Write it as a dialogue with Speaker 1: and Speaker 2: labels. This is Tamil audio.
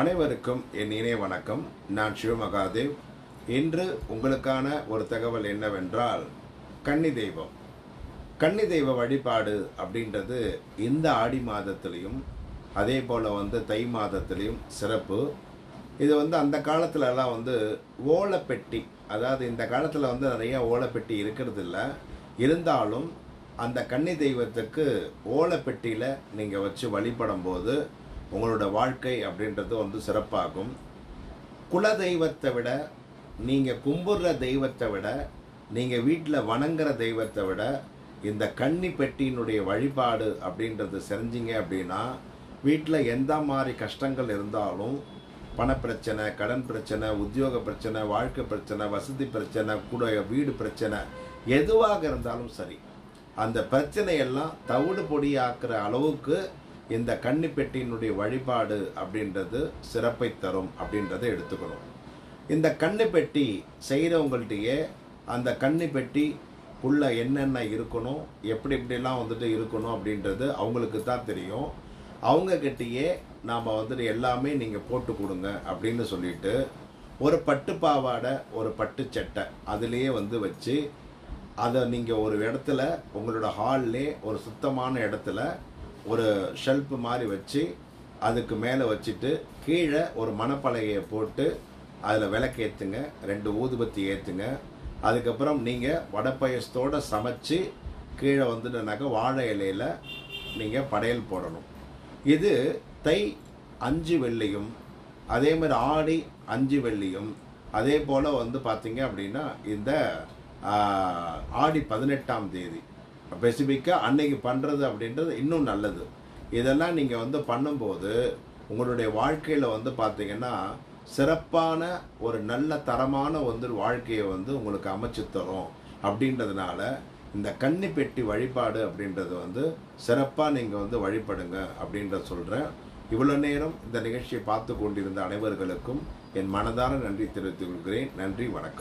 Speaker 1: அனைவருக்கும் என் இணைய வணக்கம். நான் சிவமகாதேவ். இன்று உங்களுக்கான ஒரு தகவல் என்னவென்றால், கன்னி தெய்வம். கன்னி தெய்வ வழிபாடு அப்படின்றது இந்த ஆடி மாதத்திலையும் அதே போல் தை மாதத்திலையும் சிறப்பு. இது அந்த காலத்துலலாம் ஓலைப்பெட்டி, அதாவது இந்த காலத்தில் நிறைய ஓலைப்பெட்டி இருக்கிறது இல்லை. இருந்தாலும் அந்த கன்னி தெய்வத்துக்கு ஓலைப்பெட்டியில் நீங்கள் வச்சு வழிபடும் போது உங்களோட வாழ்க்கை அப்படின்றது சிறப்பாகும். குல தெய்வத்தை விட, நீங்கள் கும்பிட்ற தெய்வத்தை விட, நீங்கள் வீட்டில் வணங்குற தெய்வத்தை விட இந்த கன்னி பெட்டியினுடைய வழிபாடு அப்படின்றது செஞ்சீங்க அப்படின்னா, வீட்டில் எந்த மாதிரி கஷ்டங்கள் இருந்தாலும், பணப்பிரச்சனை, கடன் பிரச்சனை, உத்தியோக பிரச்சனை, வாழ்க்கை பிரச்சனை, வசதி பிரச்சனை, கூட வீடு பிரச்சனை, எதுவாக இருந்தாலும் சரி, அந்த பிரச்சனையெல்லாம் தவிடு பொடியாக்குற அளவுக்கு இந்த கன்னி பெட்டியினுடைய வழிபாடு அப்படின்றது சிறப்பை தரும் அப்படின்றத எடுத்துக்கணும். இந்த கன்னி பெட்டி செய்கிறவங்கள்ட்டையே அந்த கன்னி பெட்டி உள்ள என்னென்ன இருக்கணும், எப்படிலாம் இருக்கணும் அப்படின்றது அவங்களுக்கு தான் தெரியும். அவங்கக்கிட்டேயே நாம் எல்லாமே நீங்கள் போட்டு கொடுங்க அப்படின்னு சொல்லிட்டு, ஒரு பட்டு பாவாடை, ஒரு பட்டு சட்டை அதுலேயே வச்சு, அதை நீங்கள் ஒரு இடத்துல உங்களோட ஹால்லே ஒரு சுத்தமான இடத்துல ஒரு ஷெல்ஃப் மாதிரி வச்சு, அதுக்கு மேலே வச்சுட்டு கீழே ஒரு மணப்பலகையை போட்டு அதில் விளக்கு ஏற்றுங்க, 2 ஊதுபத்தி ஏற்றுங்க. அதுக்கப்புறம் நீங்கள் வடப்பயசத்தோடு சமைச்சு கீழே வாழை இலையில் நீங்கள் படையல் போடணும். இது தை 5 வெள்ளியும், அதே மாதிரி ஆடி 5 வெள்ளியும், அதே போல் பார்த்தீங்க அப்படின்னா இந்த ஆடி 18ஆம் தேதி ஸ்பெசிஃபிக்காக அன்னைக்கு பண்ணுறது அப்படின்றது இன்னும் நல்லது. இதெல்லாம் நீங்கள் பண்ணும்போது உங்களுடைய வாழ்க்கையில் பார்த்தீங்கன்னா சிறப்பான ஒரு நல்ல தரமான வாழ்க்கையை உங்களுக்கு அமைச்சு தரும். அப்படின்றதுனால இந்த கன்னி பெட்டி வழிபாடு அப்படின்றது சிறப்பாக நீங்கள் வழிபடுங்க அப்படின்றத சொல்கிறேன். இவ்வளோ நேரம் இந்த நிகழ்ச்சியை பார்த்து கொண்டிருந்த அனைவர்களுக்கும் என் மனதார நன்றி தெரிவித்துக் கொள்கிறேன். நன்றி, வணக்கம்.